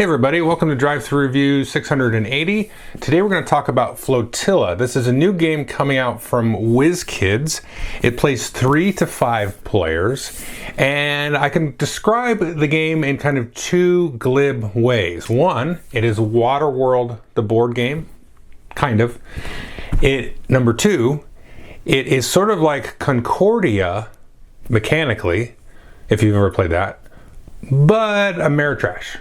Hey everybody, welcome to Drive Thru Review 680. Today we're going to talk about Flotilla. This is a new game coming out from WizKids. It plays 3 to 5 players, and I can describe the game in kind of two glib ways. One, it is Waterworld, the board game, kind of. Number two, it is sort of like Concordia mechanically, if you've ever played that, but Ameritrash.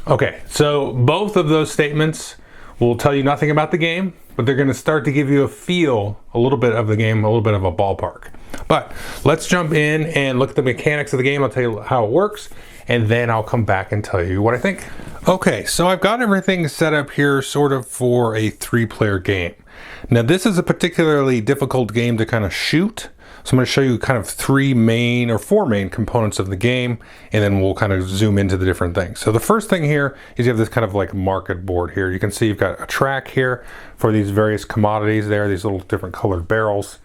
Okay, so both of those statements will tell you nothing about the game, but they're going to start to give you a feel, a little bit of the game, a little bit of a ballpark. But let's jump in and look at the mechanics of the game. I'll tell you how it works, and then I'll come back and tell you what I think. Okay, so I've got everything set up here sort of for a 3-player game. Now this is a particularly difficult game to kind of shoot. So I'm going to show you kind of 4 main components of the game, and then we'll kind of zoom into the different things. So the first thing here is you have this kind of like market board here. You can see you've got a track here for these various commodities there, these little different colored barrels.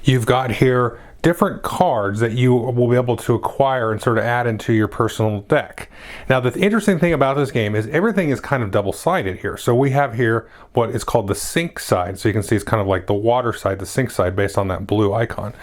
You've got here different cards that you will be able to acquire and sort of add into your personal deck. Now the interesting thing about this game is everything is kind of double-sided here. So we have here what is called the sink side. So you can see it's kind of like the water side, the sink side, based on that blue icon.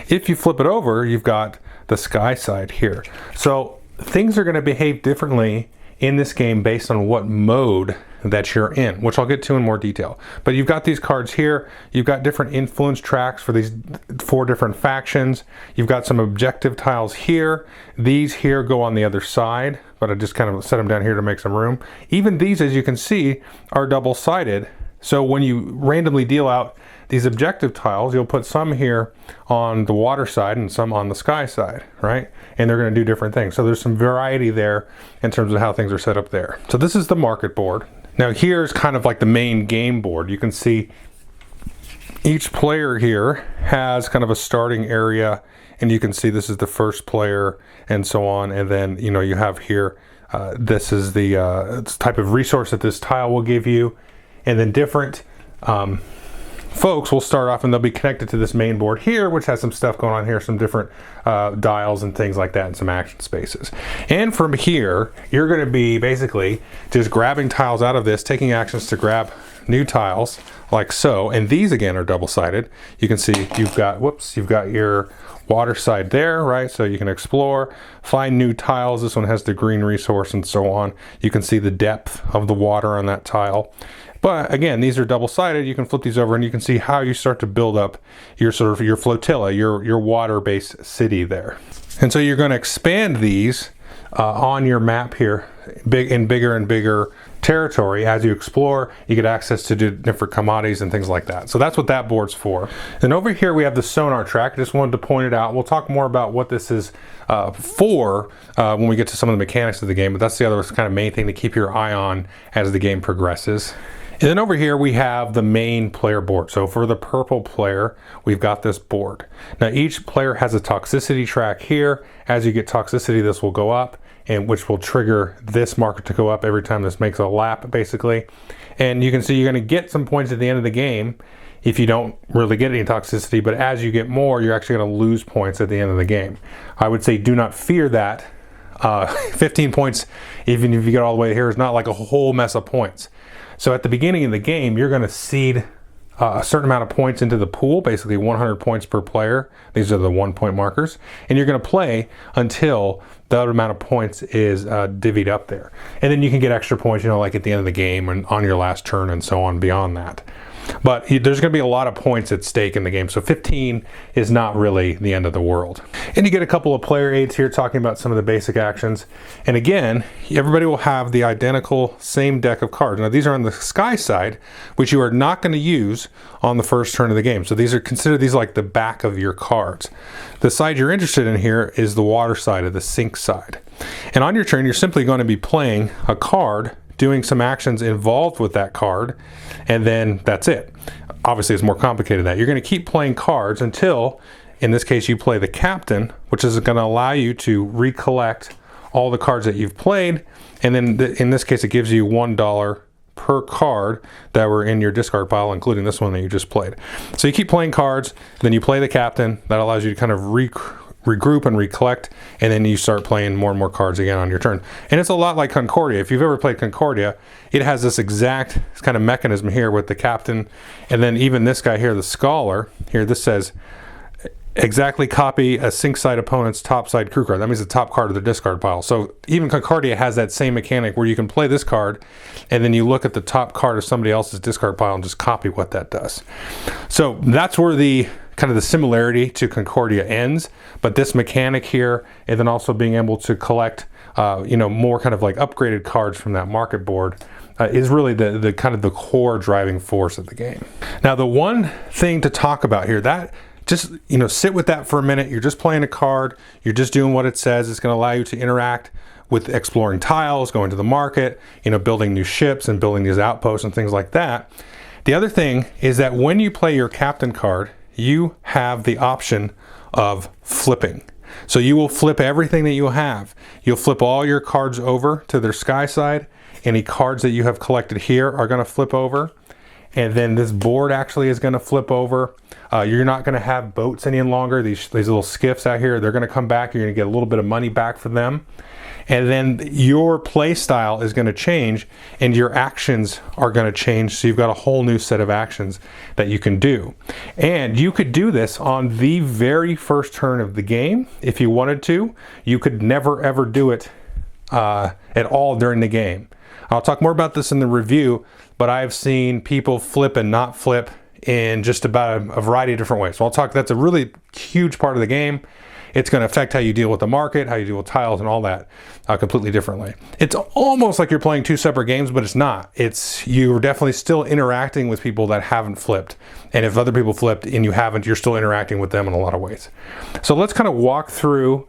If you flip it over, you've got the sky side here. So things are going to behave differently in this game based on what mode that you're in, which I'll get to in more detail. But you've got these cards here, you've got different influence tracks for these 4 different factions, you've got some objective tiles here, these here go on the other side, but I just kind of set them down here to make some room. Even these, as you can see, are double-sided, so when you randomly deal out these objective tiles, you'll put some here on the water side and some on the sky side, right? And they're going to do different things. So there's some variety there in terms of how things are set up there. So this is the market board. Now here's kind of like the main game board. You can see each player here has kind of a starting area, and you can see this is the first player and so on. And then, you know, you have here, this is the type of resource that this tile will give you. And then different folks will start off and they'll be connected to this main board here, which has some stuff going on here, some different dials and things like that, and some action spaces. And from here, you're going to be basically just grabbing tiles out of this, taking actions to grab new tiles like so. And these again are double-sided. You can see you've got, you've got your water side there, right? So you can explore, find new tiles. This one has the green resource and so on. You can see the depth of the water on that tile. But again, these are double-sided. You can flip these over and you can see how you start to build up your sort of your flotilla, your water-based city there. And so you're going to expand these on your map here, in bigger and bigger territory. As you explore, you get access to different commodities and things like that. So that's what that board's for. And over here we have the sonar track. I just wanted to point it out. We'll talk more about what this is for when we get to some of the mechanics of the game, but that's the other kind of main thing to keep your eye on as the game progresses. And then over here we have the main player board. So for the purple player, we've got this board. Now each player has a toxicity track here. As you get toxicity, this will go up, and which will trigger this marker to go up every time this makes a lap, basically. And you can see you're going to get some points at the end of the game if you don't really get any toxicity, but as you get more, you're actually going to lose points at the end of the game. I would say do not fear that. 15 points, even if you get all the way here, is not like a whole mess of points. So at the beginning of the game, you're going to seed a certain amount of points into the pool, basically 100 points per player. These are the 1-point markers. And you're going to play until that amount of points is divvied up there. And then you can get extra points, you know, like at the end of the game and on your last turn and so on beyond that. But there's going to be a lot of points at stake in the game, so 15 is not really the end of the world. And you get a couple of player aids here talking about some of the basic actions. And again, everybody will have the identical same deck of cards. Now these are on the sky side, which you are not going to use on the first turn of the game. So these are considered like the back of your cards. The side you're interested in here is the water side, of the sink side. And on your turn, you're simply going to be playing a card, doing some actions involved with that card, and then that's it. Obviously it's more complicated than that. You're going to keep playing cards until, in this case, you play the captain, which is going to allow you to recollect all the cards that you've played, and then in this case it gives you $1 per card that were in your discard pile, including this one that you just played. So you keep playing cards, then you play the captain. That allows you to kind of regroup and recollect, and then you start playing more and more cards again on your turn. And it's a lot like Concordia. If you've ever played Concordia, it has this exact kind of mechanism here with the captain, and then even this guy here, the scholar here, this says exactly copy a sink side opponent's top side crew card. That means the top card of the discard pile. So even Concordia has that same mechanic where you can play this card and then you look at the top card of somebody else's discard pile and just copy what that does. So that's where the kind of the similarity to Concordia ends, but this mechanic here, and then also being able to collect more kind of like upgraded cards from that market board is really the kind of the core driving force of the game. Now the one thing to talk about here, that just, sit with that for a minute. You're just playing a card. You're just doing what it says. It's going to allow you to interact with exploring tiles, going to the market, building new ships and building these outposts and things like that. The other thing is that when you play your captain card, you have the option of flipping. So you will flip everything that you have. You'll flip all your cards over to their sky side. Any cards that you have collected here are going to flip over. And then this board actually is going to flip over. You're not going to have boats any longer. These little skiffs out here, they're going to come back. You're going to get a little bit of money back for them. And then your play style is going to change and your actions are going to change. So you've got a whole new set of actions that you can do. And you could do this on the very first turn of the game if you wanted to. You could never ever do it at all during the game. I'll talk more about this in the review, but I've seen people flip and not flip in just about a variety of different ways. So that's a really huge part of the game. It's going to affect how you deal with the market, how you deal with tiles and all that completely differently. It's almost like you're playing two separate games, but it's not. You're definitely still interacting with people that haven't flipped. And if other people flipped and you haven't, you're still interacting with them in a lot of ways. So let's kind of walk through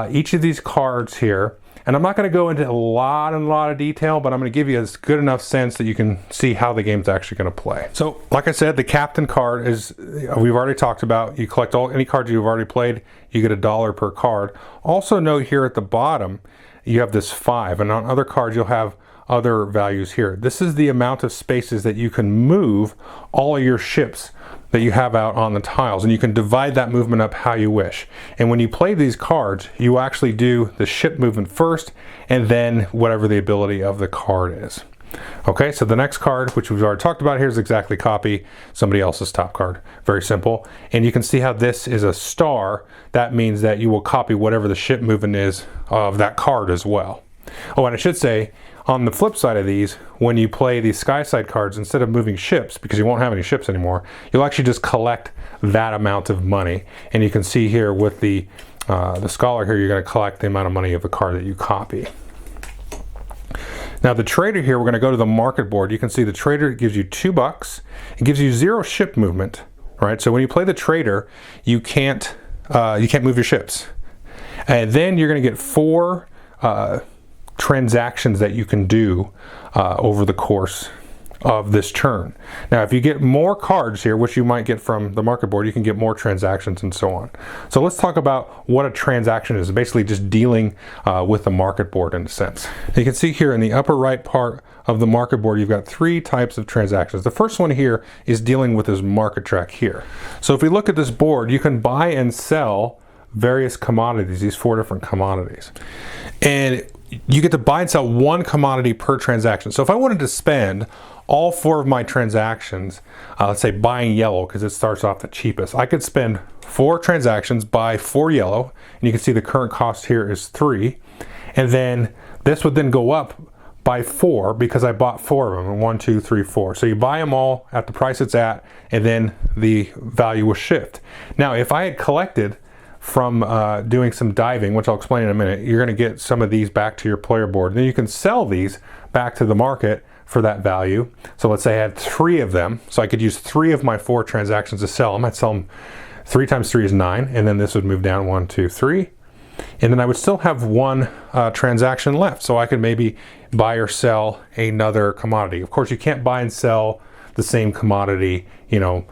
each of these cards here. And I'm not going to go into a lot of detail, but I'm going to give you a good enough sense that you can see how the game's actually going to play. So, like I said, the captain card is, we've already talked about. You collect any cards you've already played, you get $1 per card. Also note here at the bottom, you have this 5, and on other cards you'll have other values here. This is the amount of spaces that you can move all of your ships that you have out on the tiles, and you can divide that movement up how you wish. And when you play these cards, you actually do the ship movement first and then whatever the ability of the card is. Okay, so the next card, which we've already talked about here, is exactly copy somebody else's top card. Very simple. And you can see how this is a star. That means that you will copy whatever the ship movement is of that card as well. Oh, and I should say, on the flip side of these, when you play these sky side cards, instead of moving ships, because you won't have any ships anymore, you'll actually just collect that amount of money. And you can see here with the scholar here, you're going to collect the amount of money of the card that you copy. Now the trader here, we're going to go to the market board. You can see the trader gives you $2. It gives you 0 ship movement, right? So when you play the trader, you can't move your ships. And then you're going to get 4 transactions that you can do over the course of this turn. Now if you get more cards here, which you might get from the market board, you can get more transactions and so on. So let's talk about what a transaction is. Basically just dealing with the market board in a sense. You can see here in the upper right part of the market board, you've got 3 types of transactions. The first one here is dealing with this market track here. So if we look at this board, you can buy and sell various commodities, these 4 different commodities. And you get to buy and sell 1 commodity per transaction. So if I wanted to spend all 4 of my transactions, let's say buying yellow because it starts off the cheapest, I could spend 4 transactions, buy 4 yellow, and you can see the current cost here is 3. And then this would then go up by 4 because I bought 4 of them, 1, 2, 3, 4. So you buy them all at the price it's at, and then the value will shift. Now if I had collected from doing some diving, which I'll explain in a minute, you're going to get some of these back to your player board. Then you can sell these back to the market for that value. So let's say I had 3 of them, so I could use 3 of my 4 transactions to sell them. I'd sell them 3 times 3 is 9, and then this would move down 1, 2, 3, and then I would still have 1 transaction left. So I could maybe buy or sell another commodity. Of course, you can't buy and sell the same commodity, on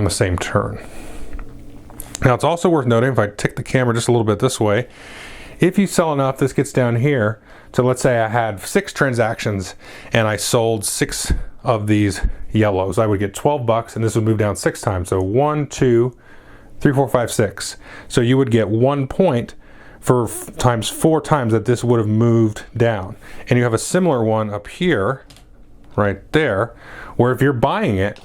the same turn. Now it's also worth noting, if I tick the camera just a little bit this way, if you sell enough, this gets down here. So let's say I had 6 transactions and I sold 6 of these yellows. I would get $12 and this would move down 6 times. So 1, 2, 3, 4, 5, 6. So you would get 1 point for times 4 times that this would have moved down. And you have a similar one up here, right there, where if you're buying it,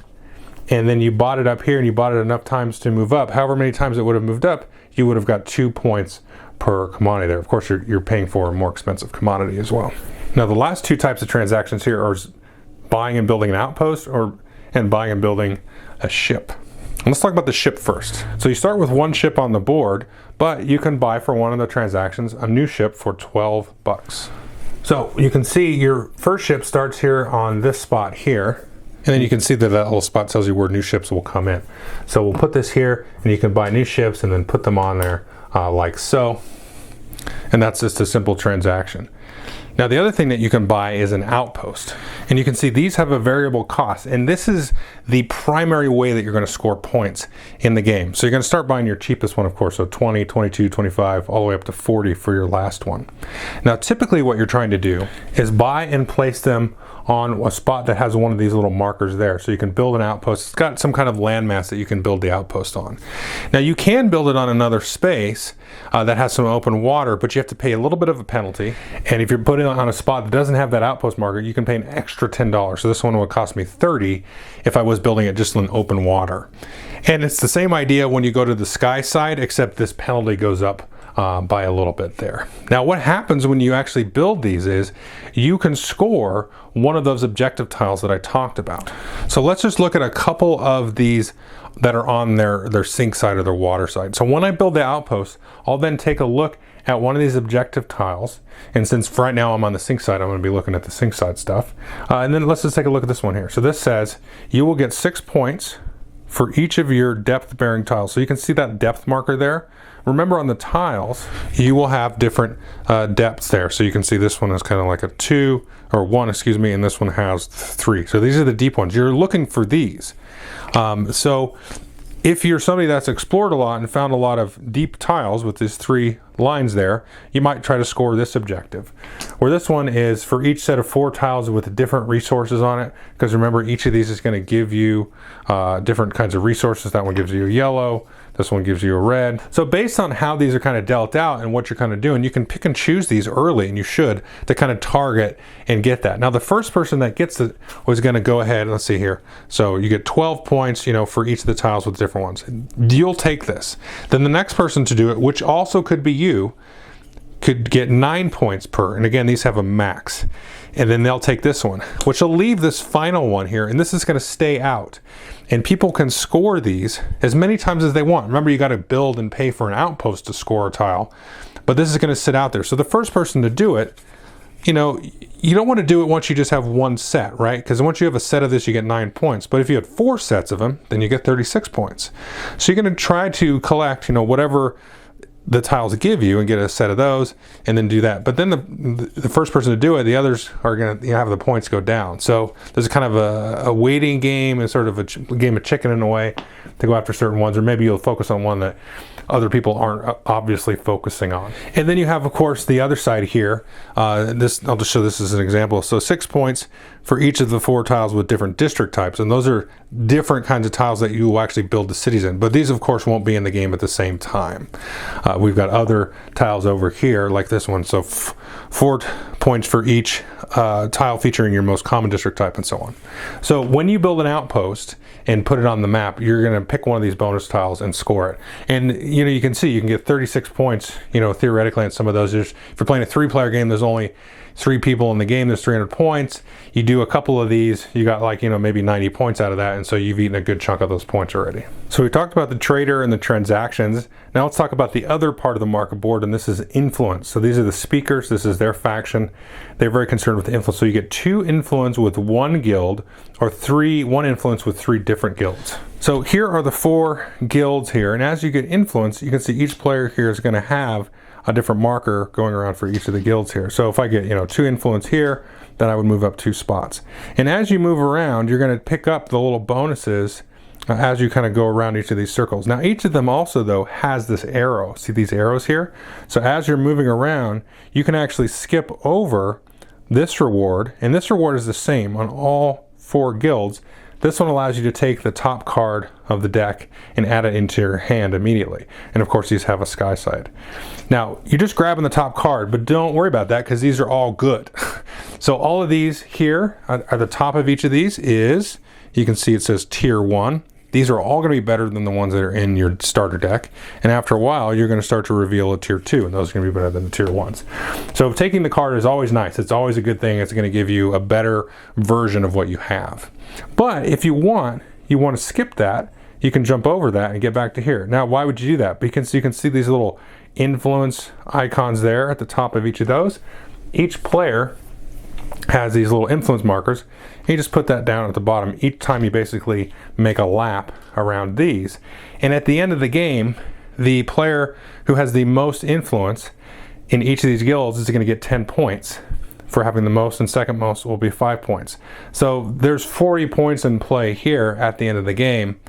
and then you bought it up here and you bought it enough times to move up, however many times it would have moved up, you would have got 2 points per commodity there. Of course, you're paying for a more expensive commodity as well. Now, the last 2 types of transactions here are buying and building an outpost and buying and building a ship. Let's talk about the ship first. So you start with 1 ship on the board, but you can buy for one of the transactions a new ship for 12 bucks. So you can see your first ship starts here on this spot here, and then you can see that little spot tells you where new ships will come in. So we'll put this here, and you can buy new ships and then put them on there like so. And that's just a simple transaction. Now, the other thing that you can buy is an outpost. And you can see these have a variable cost. And this is the primary way that you're going to score points in the game. So you're going to start buying your cheapest one, of course. So 20, 22, 25, all the way up to 40 for your last one. Now, typically what you're trying to do is buy and place them on a spot that has one of these little markers there. So you can build an outpost. It's got some kind of landmass that you can build the outpost on. Now, you can build it on another space that has some open water, but you have to pay a little bit of a penalty. And if you're putting it on a spot that doesn't have that outpost marker, you can pay an extra $10. So this one would cost me $30 if I was building it just in open water. And it's the same idea when you go to the sky side, except this penalty goes up by a little bit there. Now, what happens when you actually build these is you can score one of those objective tiles that I talked about. So let's just look at a couple of these that are on their sink side or their water side. So when I build the outpost, I'll then take a look at one of these objective tiles. And since for right now I'm on the sink side, I'm going to be looking at the sink side stuff. And then let's just take a look at this one here. So this says you will get 6 points for each of your depth bearing tiles. So you can see that depth marker there. Remember, on the tiles, you will have different depths there. So you can see this one is kind of like a 2 or 1, excuse me, and this one has 3. So these are the deep ones. You're looking for these. So if you're somebody that's explored a lot and found a lot of deep tiles with these 3 lines there, you might try to score this objective. Where this one is for each set of 4 tiles with different resources on it, because remember, each of these is going to give you different kinds of resources. That one gives you a yellow, this one gives you a red. So based on how these are kind of dealt out and what you're kind of doing, you can pick and choose these early, and you should, to kind of target and get that. Now, the first person that gets it was going to go ahead, let's see here. So you get 12 points, for each of the tiles with different ones. You'll take this. Then the next person to do it, which also could be you, could get 9 points per. And again, these have a max. And then they'll take this one, which will leave this final one here, and this is going to stay out. And people can score these as many times as they want. Remember, you got to build and pay for an outpost to score a tile, but this is going to sit out there. So the first person to do it, you don't want to do it once you just have one set, right? Because once you have a set of this, you get 9 points. But if you had 4 sets of them, then you get 36 points. So you're going to try to collect, whatever the tiles give you and get a set of those and then do that. But then the first person to do it, the others are going to have the points go down. So there's kind of a waiting game and sort of a game of chicken in a way to go after certain ones, or maybe you'll focus on one that other people aren't obviously focusing on. And then you have, of course, the other side here. I'll just show this as an example. So 6 points for each of the 4 tiles with different district types. And those are different kinds of tiles that you will actually build the cities in. But these, of course, won't be in the game at the same time. We've got other tiles over here like this one. So 4 points for each tile featuring your most common district type and so on. So when you build an outpost and put it on the map, you're going to pick one of these bonus tiles and score it. And you can see you can get 36 points, theoretically, on some of those. If you're playing a 3-player game, there's only 3 people in the game, there's 300 points. You do a couple of these, you got maybe 90 points out of that, and so you've eaten a good chunk of those points already. So we talked about the trader and the transactions. Now let's talk about the other part of the market board, and this is influence. So these are the speakers, this is their faction. They're very concerned with influence. So you get 2 influence with 1 guild, or 1 influence with 3 different guilds. So here are the 4 guilds here, and as you get influence, you can see each player here is going to have a different marker going around for each of the guilds here. So if I get 2 influence here, then I would move up 2 spots. And as you move around, you're going to pick up the little bonuses as you kind of go around each of these circles. Now each of them also, though, has this arrow. See these arrows here? So as you're moving around, you can actually skip over this reward, and this reward is the same on all 4 guilds. This one allows you to take the top card of the deck and add it into your hand immediately. And of course these have a sky side. Now you're just grabbing the top card, but don't worry about that because these are all good. So all of these here at the top of each of these is, you can see it says tier 1. These are all going to be better than the ones that are in your starter deck. And after a while, you're going to start to reveal a tier 2, and those are going to be better than the tier 1s. So taking the card is always nice. It's always a good thing. It's going to give you a better version of what you have. But if you want to skip that, you can jump over that and get back to here. Now, why would you do that? Because you can see these little influence icons there at the top of each of those. Each player has these little influence markers. You just put that down at the bottom each time you basically make a lap around these. And at the end of the game, the player who has the most influence in each of these guilds is going to get 10 points for having the most, and second most will be 5 points. So there's 40 points in play here at the end of the game.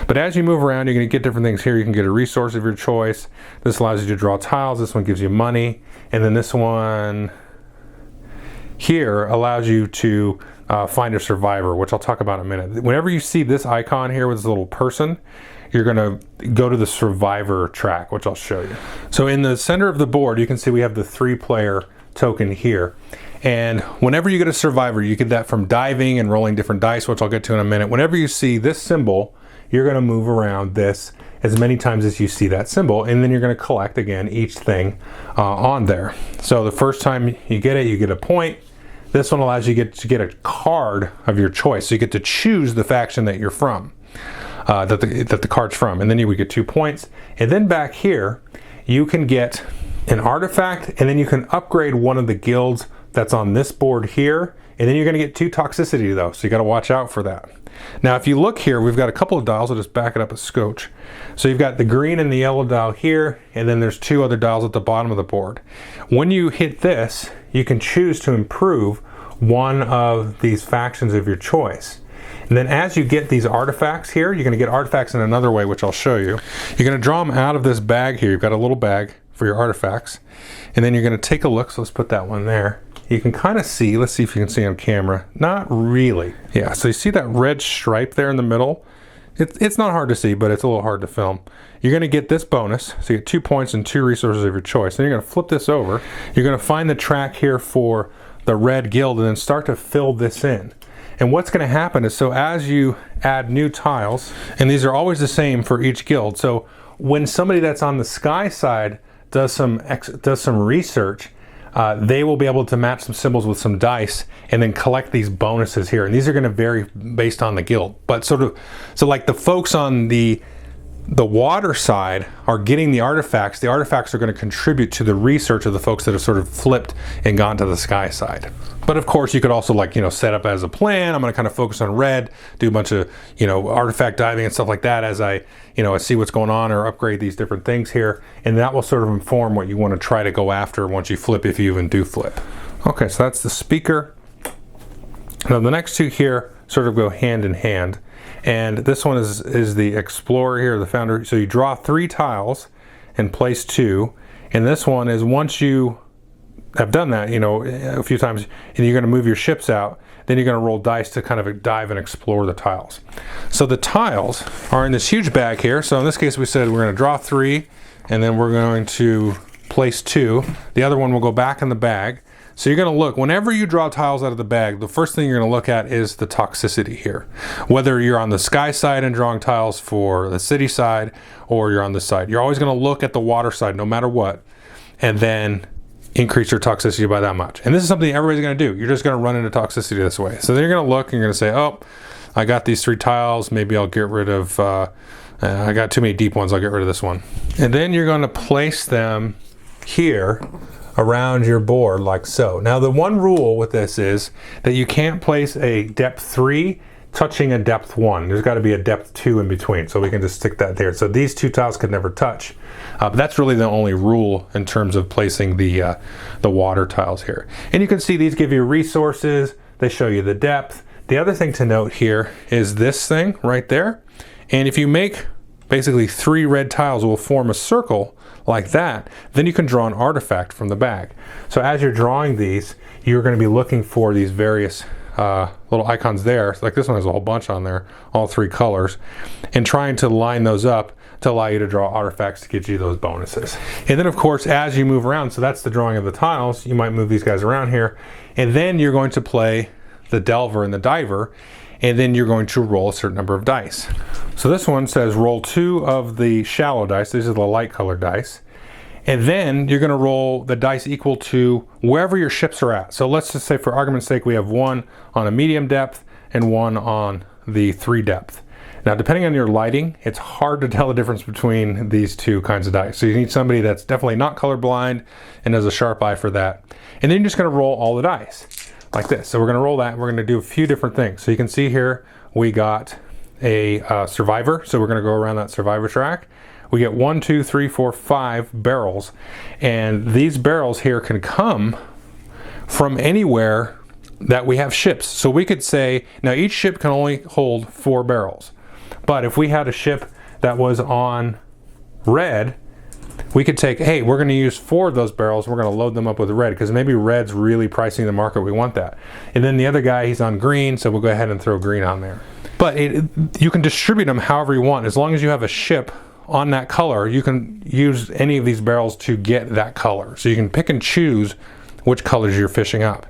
But as you move around, you're going to get different things here. You can get a resource of your choice. This allows you to draw tiles. This one gives you money. And then this one here allows you to find a survivor, which I'll talk about in a minute. Whenever you see this icon here with this little person, you're going to go to the survivor track, which I'll show you. So in the center of the board, you can see we have the 3-player token here. And whenever you get a survivor, you get that from diving and rolling different dice, which I'll get to in a minute. Whenever you see this symbol, you're going to move around this as many times as you see that symbol, and then you're going to collect again each thing on there. So the first time you get it, you get a point. This one allows you to get a card of your choice. So you get to choose the faction that you're from, that the card's from, and then you would get 2 points. And then back here, you can get an artifact, and then you can upgrade one of the guilds that's on this board here, and then you're going to get 2 toxicity though, so you got to watch out for that. Now if you look here, we've got a couple of dials. I'll just back it up a scotch. So you've got the green and the yellow dial here, and then there's 2 other dials at the bottom of the board. When you hit this, you can choose to improve one of these factions of your choice. And then as you get these artifacts here, you're going to get artifacts in another way, which I'll show you. You're going to draw them out of this bag here. You've got a little bag for your artifacts, and then you're going to take a look. So let's put that one there. You can kind of see, let's see if you can see on camera. Not really. Yeah, so you see that red stripe there in the middle? It's not hard to see, but it's a little hard to film. You're going to get this bonus, so you get 2 points and 2 resources of your choice. Then you're going to flip this over. You're going to find the track here for the red guild, and then start to fill this in. And what's going to happen is, so as you add new tiles, and these are always the same for each guild, so when somebody that's on the sky side does some research, they will be able to match some symbols with some dice and then collect these bonuses here. And these are going to vary based on the guild. But so like the folks on the water side are getting the artifacts. The artifacts are going to contribute to the research of the folks that have sort of flipped and gone to the sky side. But of course you could also, like, set up as a plan. I'm going to kind of focus on red, do a bunch of, artifact diving and stuff like that as I see what's going on, or upgrade these different things here. And that will sort of inform what you want to try to go after once you flip, if you even do flip. Okay, so that's the speaker. Now the next 2 here sort of go hand in hand. And this one is the explorer here, the founder. So you draw 3 tiles and place 2. And this one is, once you have done that, a few times, and you're going to move your ships out, then you're going to roll dice to kind of dive and explore the tiles. So the tiles are in this huge bag here. So in this case, we said we're going to draw 3, and then we're going to place 2. The other one will go back in the bag. So you're going to look, whenever you draw tiles out of the bag, the first thing you're going to look at is the toxicity here. Whether you're on the sky side and drawing tiles for the city side, or you're on this side, you're always going to look at the water side no matter what, and then increase your toxicity by that much. And this is something everybody's going to do. You're just going to run into toxicity this way. So then you're going to look and you're going to say, oh, I got these 3 tiles. Maybe I'll get rid of, I got too many deep ones. I'll get rid of this one. And then you're going to place them here around your board like so. Now the one rule with this is that you can't place a depth 3 touching a depth 1. There's got to be a depth 2 in between, so we can just stick that there. So these 2 tiles could never touch. But that's really the only rule in terms of placing the water tiles here. And you can see these give you resources. They show you the depth. The other thing to note here is this thing right there. And if you make basically 3 red tiles will form a circle like that, then you can draw an artifact from the bag. So as you're drawing these, you're going to be looking for these various little icons there. Like this one has a whole bunch on there, all 3 colors, and trying to line those up to allow you to draw artifacts to get you those bonuses. And then of course, as you move around, so that's the drawing of the tiles, you might move these guys around here, and then you're going to play the delver and the diver, and then you're going to roll a certain number of dice. So this one says roll 2 of the shallow dice. These are the light colored dice. And then you're going to roll the dice equal to wherever your ships are at. So let's just say for argument's sake, we have 1 on a medium depth and 1 on the 3 depth. Now, depending on your lighting, it's hard to tell the difference between these 2 kinds of dice. So you need somebody that's definitely not colorblind and has a sharp eye for that. And then you're just going to roll all the dice like this. So we're going to roll that. We're going to do a few different things. So you can see here we got a survivor. So we're going to go around that survivor track. We get 1, 2, 3, 4, 5 barrels. And these barrels here can come from anywhere that we have ships. So we could say, now each ship can only hold 4 barrels. But if we had a ship that was on red, we could take, hey, we're going to use 4 of those barrels. We're going to load them up with red because maybe red's really pricing the market. We want that. And then the other guy, he's on green, so we'll go ahead and throw green on there. But you can distribute them however you want. As long as you have a ship on that color, you can use any of these barrels to get that color. So you can pick and choose which colors you're fishing up.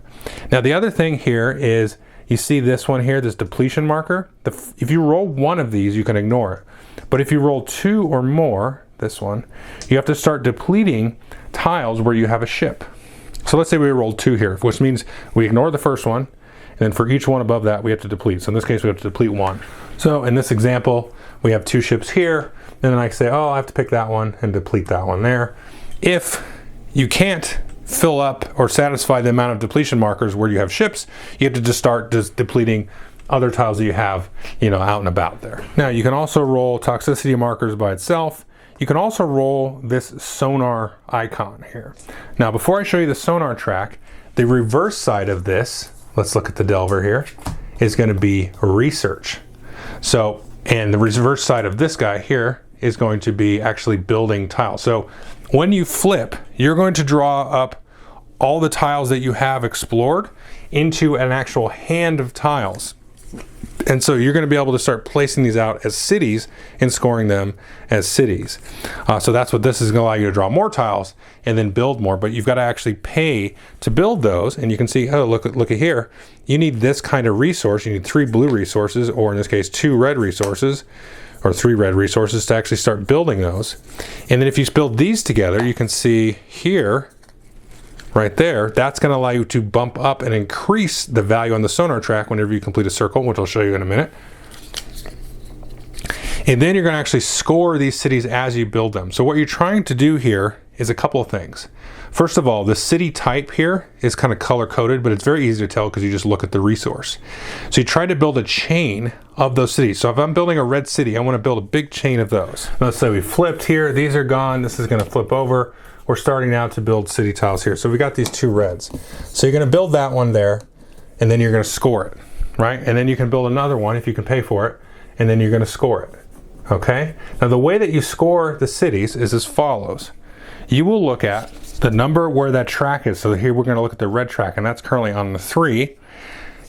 Now the other thing here is, you see this one here, this depletion marker? If you roll 1 of these, you can ignore it. But if you roll 2 or more, this one, you have to start depleting tiles where you have a ship. So let's say we rolled 2 here, which means we ignore the first one, and then for each one above that, we have to deplete. So in this case, we have to deplete 1. So in this example, we have 2 ships here, and then I say, oh, I have to pick that one and deplete that one there. If you can't fill up or satisfy the amount of depletion markers where you have ships, you have to just start depleting other tiles that you have, out and about there. Now you can also roll toxicity markers by itself. You can also roll this sonar icon here. Now before I show you the sonar track, the reverse side of this, let's look at the delver here, is going to be research. So, and the reverse side of this guy here is going to be actually building tiles. So when you flip, you're going to draw up all the tiles that you have explored into an actual hand of tiles. And so you're going to be able to start placing these out as cities and scoring them as cities. So that's what this is going to allow you to draw more tiles and then build more. But you've got to actually pay to build those. And you can see, oh, look at here. You need this kind of resource. You need 3 blue resources, or in this case, 2 red resources, or 3 red resources to actually start building those. And then if you build these together, you can see here, right there, that's going to allow you to bump up and increase the value on the sonar track whenever you complete a circle, which I'll show you in a minute. And then you're going to actually score these cities as you build them. So what you're trying to do here is a couple of things. First of all, the city type here is kind of color coded, but it's very easy to tell because you just look at the resource. So you try to build a chain of those cities. So if I'm building a red city, I want to build a big chain of those. Let's say we flipped here. These are gone. This is going to flip over. We're starting now to build city tiles here. So we got these 2 reds. So you're going to build that one there, and then you're going to score it, right? And then you can build another one if you can pay for it, and then you're going to score it, okay? Now the way that you score the cities is as follows. You will look at the number where that track is. So here we're going to look at the red track, and that's currently on the 3.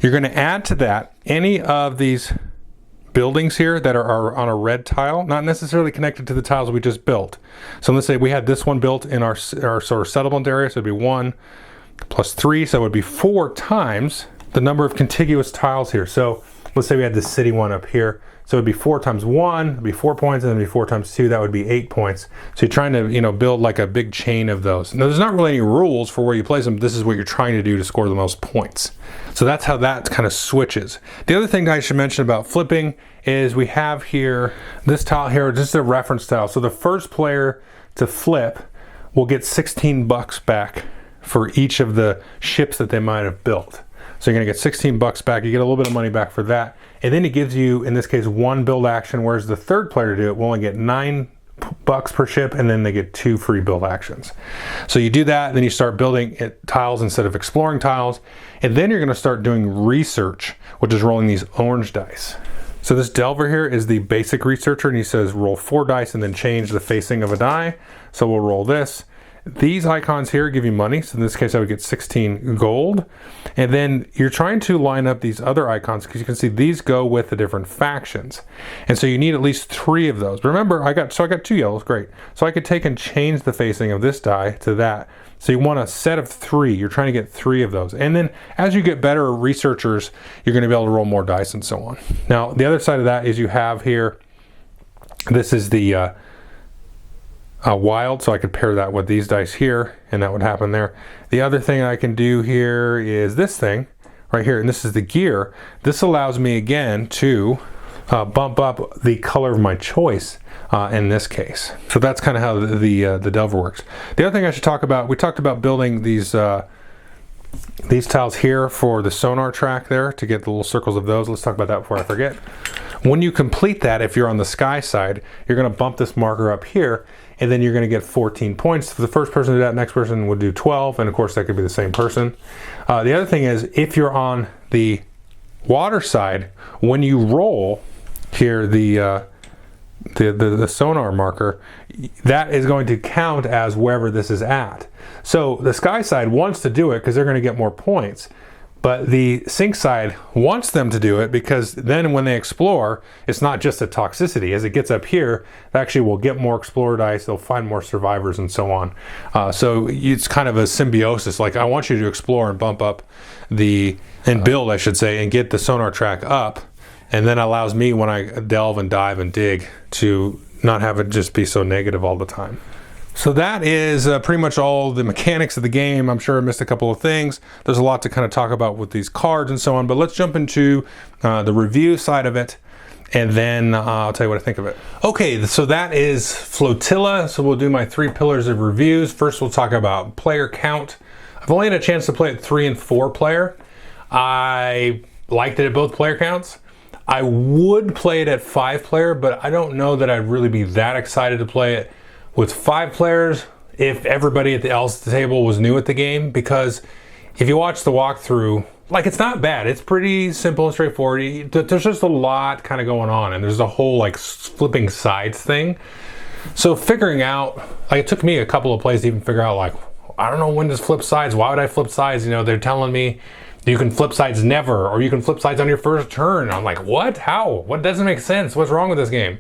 You're going to add to that any of these buildings here that are on a red tile, not necessarily connected to the tiles we just built. So let's say we had this one built in our sort of settlement area, so it'd be 1 plus 3, so it would be 4 times the number of contiguous tiles here. So let's say we had this city one up here, so it'd be 4 times 1, it'd be 4 points, and then it'd be 4 times 2, that would be 8 points. So you're trying to, build like a big chain of those. Now there's not really any rules for where you place them. This is what you're trying to do to score the most points. So that's how that kind of switches. The other thing I should mention about flipping is we have here, this tile here, just a reference tile. So the first player to flip will get 16 bucks back for each of the ships that they might have built. So you're gonna get 16 bucks back. You get a little bit of money back for that. And then it gives you, in this case, 1 build action, whereas the third player to do it will only get 9 bucks per ship, and then they get 2 free build actions. So you do that, then you start building tiles instead of exploring tiles, and then you're going to start doing research, which is rolling these orange dice. So this delver here is the basic researcher, and he says roll 4 dice and then change the facing of a die. So we'll roll this, these icons here give you money. So in this case, I would get 16 gold. And then you're trying to line up these other icons because you can see these go with the different factions. And so you need at least 3 of those. Remember, I got 2 yellows, great. So I could take and change the facing of this die to that. So you want a set of 3. You're trying to get 3 of those. And then as you get better researchers, you're going to be able to roll more dice and so on. Now, the other side of that is you have here, this is the wild, so I could pair that with these dice here, and that would happen there. The other thing I can do here is this thing right here, and this is the gear. This allows me again to bump up the color of my choice in this case. So that's kind of how the Delver works. The other thing I should talk about, we talked about building these tiles here for the sonar track there to get the little circles of those. Let's talk about that before I forget. When you complete that, if you're on the sky side, you're going to bump this marker up here, and then you're going to get 14 points. For the first person to do that, next person would do 12, and of course that could be the same person. The other thing is, if you're on the water side, when you roll here the sonar marker, that is going to count as wherever this is at. So the sky side wants to do it because they're going to get more points, but the sink side wants them to do it because then when they explore, it's not just a toxicity. As it gets up here, they actually will get more explorer dice, they'll find more survivors and so on. So it's kind of a symbiosis. Like, I want you to explore and bump up and build, I should say, and get the sonar track up. And then allows me, when I delve and dive and dig, to not have it just be so negative all the time. So that is pretty much all the mechanics of the game. I'm sure I missed a couple of things. There's a lot to kind of talk about with these cards and so on, but let's jump into the review side of it, and then I'll tell you what I think of it. Okay, so that is Flotilla. So we'll do my 3 pillars of reviews. First, we'll talk about player count. I've only had a chance to play it 3 and 4 player. I liked it at both player counts. I would play it at 5 player, but I don't know that I'd really be that excited to play it with 5 players if everybody at the table was new at the game, because if you watch the walkthrough, like, it's not bad. It's pretty simple and straightforward. There's just a lot kind of going on, and there's a whole like flipping sides thing. So figuring out, like, it took me a couple of plays to even figure out, like, I don't know when to flip sides. Why would I flip sides? You know, they're telling me you can flip sides never, or you can flip sides on your first turn. I'm like, what? How? What doesn't make sense? What's wrong with this game?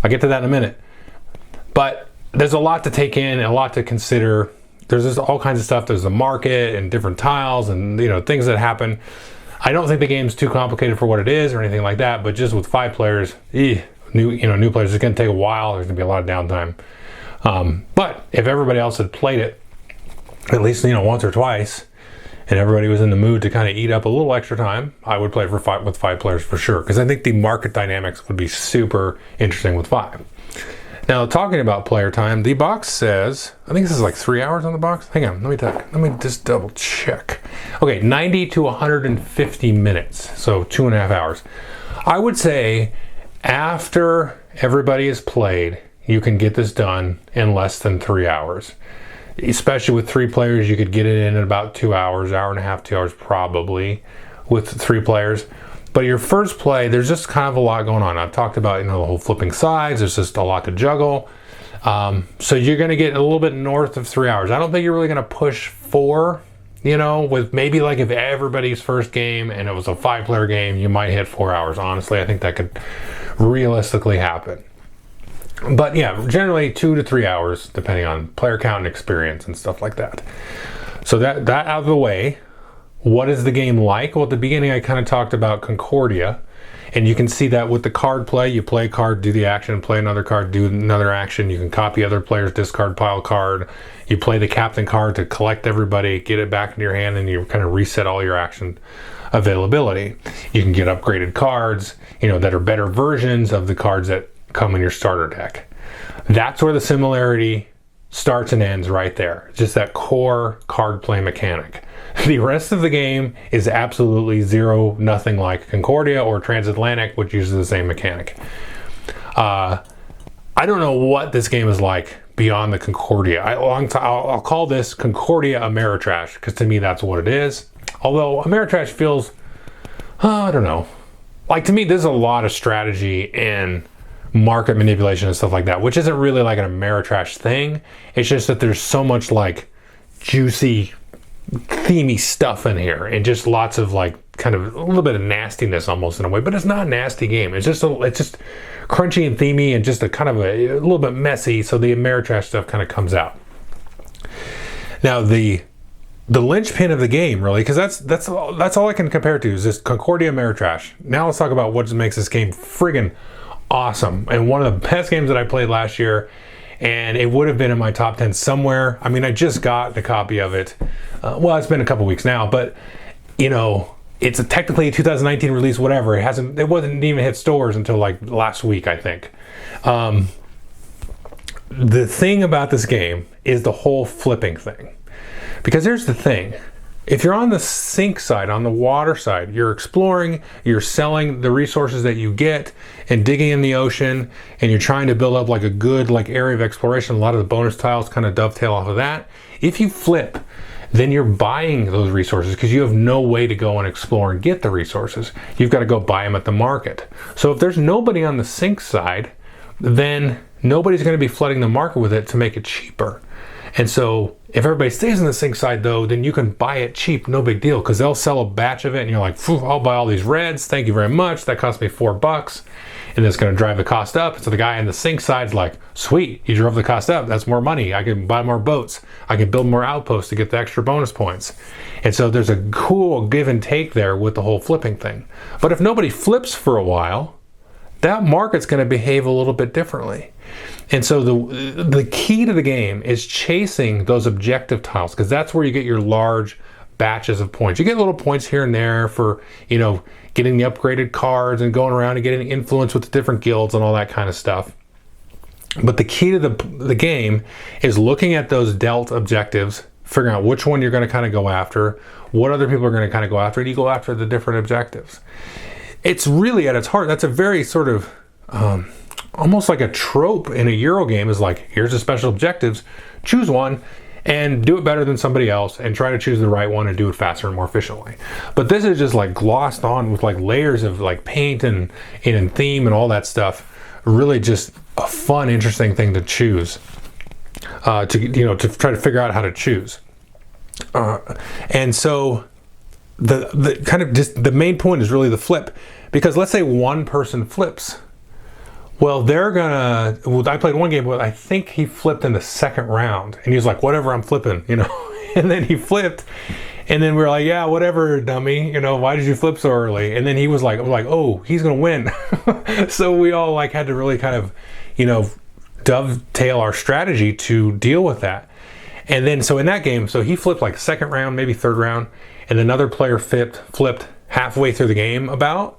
I'll get to that in a minute. But there's a lot to take in and a lot to consider. There's just all kinds of stuff. There's the market and different tiles and, you know, things that happen. I don't think the game's too complicated for what it is or anything like that, but just with 5 players, new players, it's going to take a while. There's going to be a lot of downtime. But if everybody else had played it at least, once or twice, and everybody was in the mood to kind of eat up a little extra time, I would play with 5 players for sure, because I think the market dynamics would be super interesting with 5. Now, talking about player time, the box says, I think this is like 3 hours on the box. Hang on, let me just double check. Okay, 90 to 150 minutes, so 2.5 hours. I would say after everybody has played, you can get this done in less than 3 hours. Especially with 3 players, you could get it in about 2 hours, hour and a half, 2 hours probably with 3 players. But your first play, there's just kind of a lot going on. I've talked about, the whole flipping sides. There's just a lot to juggle. So you're going to get a little bit north of 3 hours. I don't think you're really going to push 4, with maybe like if everybody's first game and it was a 5-player game, you might hit 4 hours. Honestly, I think that could realistically happen. But yeah, generally 2 to 3 hours, depending on player count and experience and stuff like that. So that out of the way. What is the game like? Well, at the beginning, I kind of talked about Concordia, and you can see that with the card play. You play a card, do the action, play another card, do another action. You can copy other players' discard pile card. You play the captain card to collect everybody, get it back into your hand, and you kind of reset all your action availability. You can get upgraded cards, that are better versions of the cards that come in your starter deck. That's where the similarity starts and ends right there. Just that core card play mechanic. The rest of the game is absolutely nothing like Concordia or Transatlantic, which uses the same mechanic. I don't know what this game is like beyond the Concordia. I'll call this Concordia Ameritrash, because to me that's what it is. Although Ameritrash feels, I don't know. Like, to me, there's a lot of strategy in market manipulation and stuff like that, which isn't really like an Ameritrash thing. It's just that there's so much like juicy, themey stuff in here, and just lots of like kind of a little bit of nastiness almost in a way, but it's not a nasty game. It's just crunchy and themey and just a kind of a little bit messy. So the Ameritrash stuff kind of comes out. Now the linchpin of the game, really, because that's all I can compare it to, is this Concordia Ameritrash. Now let's talk about what makes this game friggin' awesome, and one of the best games that I played last year, and it would have been in my top 10 somewhere. I mean, I just got a copy of it. Well, it's been a couple weeks now, but you know, it's technically a 2019 release, whatever. It wasn't even hit stores until like last week, I think. The thing about this game is the whole flipping thing. Because here's the thing. If you're on the sink side, on the water side, you're exploring, you're selling the resources that you get and digging in the ocean, and you're trying to build up like a good like area of exploration. A lot of the bonus tiles kind of dovetail off of that. If you flip, then you're buying those resources because you have no way to go and explore and get the resources. You've got to go buy them at the market. So if there's nobody on the sink side, then nobody's going to be flooding the market with it to make it cheaper. And so if everybody stays on the sink side though, then you can buy it cheap, no big deal, because they'll sell a batch of it and you're like, I'll buy all these reds, thank you very much, that cost me $4, and it's going to drive the cost up. So the guy on the sink side's like, sweet, you drove the cost up, that's more money, I can buy more boats, I can build more outposts to get the extra bonus points. And so there's a cool give and take there with the whole flipping thing. But if nobody flips for a while, that market's going to behave a little bit differently. And so the key to the game is chasing those objective tiles, because that's where you get your large batches of points. You get little points here and there for, you know, getting the upgraded cards and going around and getting influence with the different guilds and all that kind of stuff. But the key to the game is looking at those dealt objectives, figuring out which one you're going to kind of go after, what other people are going to kind of go after, and you go after the different objectives. It's really at its heart, that's a very sort of almost like a trope in a Euro game, is like, here's the special objectives, choose one and do it better than somebody else and try to choose the right one and do it faster and more efficiently. But this is just like glossed on with like layers of like paint and theme and all that stuff. Really just a fun, interesting thing to choose, to try to figure out how to choose. And so the kind of just the main point is really the flip, because let's say one person flips. Well, I played one game where I think he flipped in the second round, and he was like, whatever, I'm flipping, and then he flipped, and then we were like, yeah, whatever, dummy, why did you flip so early? And then he was like, oh, he's gonna win. So we all like had to really kind of, dovetail our strategy to deal with that. And then, so in that game, so he flipped like second round, maybe third round, and another player flipped halfway through the game about.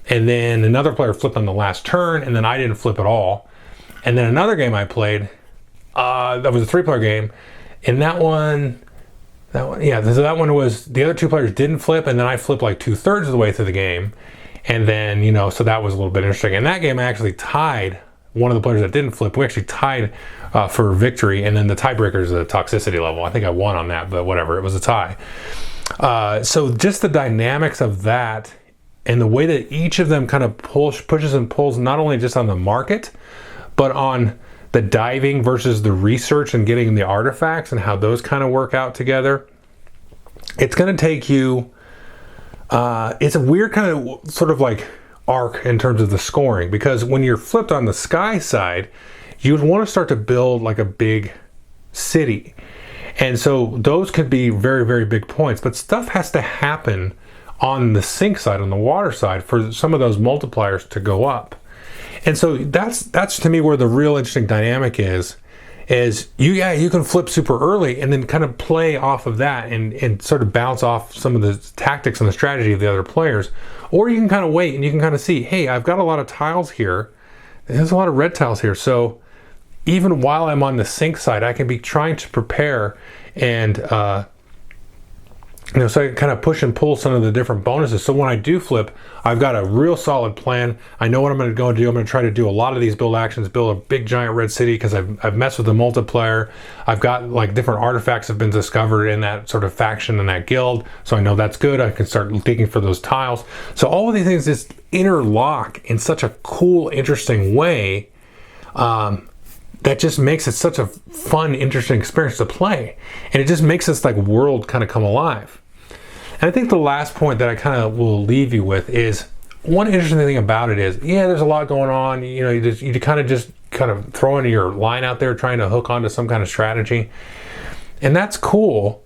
And then another player flipped on the last turn, and then I didn't flip at all. And then another game I played, that was a 3-player game. And that one was, the other 2 players didn't flip, and then I flipped like 2/3 of the way through the game. And then, so that was a little bit interesting. In that game, I actually tied one of the players that didn't flip. We actually tied for victory, and then the tiebreaker is the toxicity level. I think I won on that, but whatever, it was a tie. So just the dynamics of that, and the way that each of them kind of pushes and pulls, not only just on the market, but on the diving versus the research and getting the artifacts and how those kind of work out together. It's going to take you, it's a weird kind of sort of like arc in terms of the scoring, because when you're flipped on the sky side, you would want to start to build like a big city. And so those could be very, very big points, but stuff has to happen on the sink side, on the water side, for some of those multipliers to go up. And so that's to me where the real interesting dynamic is you can flip super early and then kind of play off of that and sort of bounce off some of the tactics and the strategy of the other players. Or you can kind of wait and you can kind of see, hey, I've got a lot of tiles here. There's a lot of red tiles here. So even while I'm on the sink side, I can be trying to prepare and So I can kind of push and pull some of the different bonuses. So when I do flip, I've got a real solid plan. I know what I'm going to go and do. I'm going to try to do a lot of these build actions, build a big giant red city, because I've messed with the multiplayer. I've got like different artifacts have been discovered in that sort of faction and that guild. So I know that's good. I can start digging for those tiles. So all of these things just interlock in such a cool, interesting way. That just makes it such a fun, interesting experience to play. And it just makes this like world kind of come alive. And I think the last point that I kind of will leave you with is, one interesting thing about it is, yeah, there's a lot going on. You know, you kind of throw into your line out there trying to hook onto some kind of strategy. And that's cool.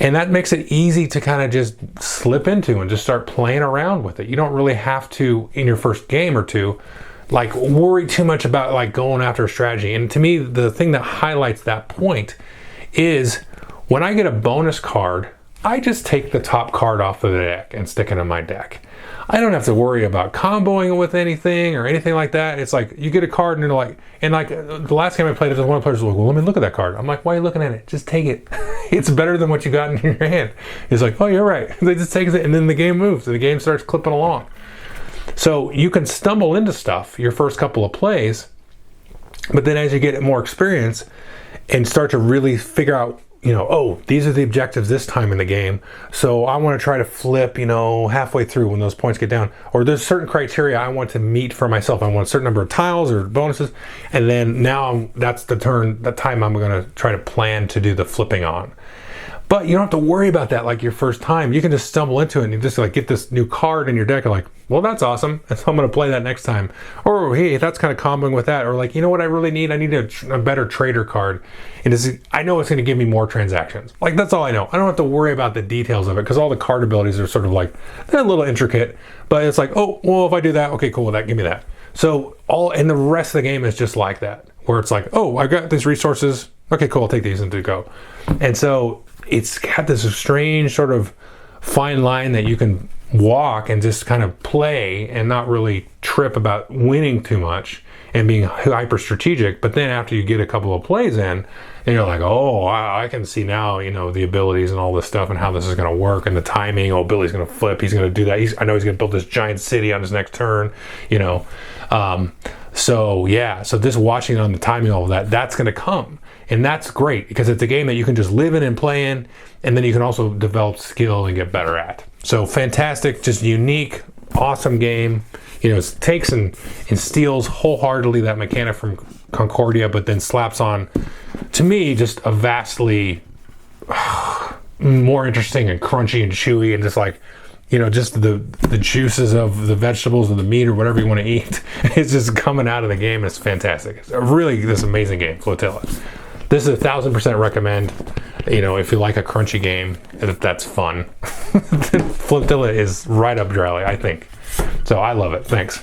And that makes it easy to kind of just slip into and just start playing around with it. You don't really have to, in your first game or two, like worry too much about like going after a strategy. And to me, the thing that highlights that point is when I get a bonus card, I just take the top card off of the deck and stick it in my deck. I don't have to worry about comboing it with anything or anything like that. It's like you get a card and you're like, and like the last game I played, one of the players was like, well, let me look at that card. I'm like, why are you looking at it? Just take it. It's better than what you got in your hand. He's like, oh, you're right. They just take it, and then the game moves and the game starts clipping along. So you can stumble into stuff your first couple of plays, but then as you get more experience and start to really figure out, you know, oh, these are the objectives this time in the game, so I want to try to flip, you know, halfway through when those points get down, or there's certain criteria I want to meet for myself. I want a certain number of tiles or bonuses, and then now that's the time I'm going to try to plan to do the flipping on. But you don't have to worry about that like your first time. You can just stumble into it and you just like get this new card in your deck and like, well, that's awesome. And so I'm going to play that next time. Or hey, that's kind of comboing with that. Or like, you know what I really need? I need a better trader card. And I know it's going to give me more transactions. Like that's all I know. I don't have to worry about the details of it because all the card abilities are sort of like, they're a little intricate. But it's like, oh, well, if I do that, okay, cool, give me that. So and the rest of the game is just like that. Where it's like, oh, I got these resources. Okay, cool, I'll take these and to go. And so it's got this strange sort of fine line that you can walk and just kind of play and not really trip about winning too much and being hyper strategic. But then after you get a couple of plays in, and you're like, oh, I can see now, you know, the abilities and all this stuff and how this is going to work and the timing. Oh, Billy's going to flip. He's going to do that. I know he's going to build this giant city on his next turn, you know. So this watching on the timing, all of that, that's going to come. And that's great because it's a game that you can just live in and play in, and then you can also develop skill and get better at. So fantastic, just unique, awesome game. You know, it takes and steals wholeheartedly that mechanic from Concordia, but then slaps on, to me, just a vastly more interesting and crunchy and chewy and just like, you know, just the juices of the vegetables or the meat or whatever you want to eat. It's just coming out of the game. It's fantastic. It's really this amazing game, Flotilla. This is 1000% recommend. You know, if you like a crunchy game, if that's fun, Flotilla is right up your alley, I think. So I love it. Thanks.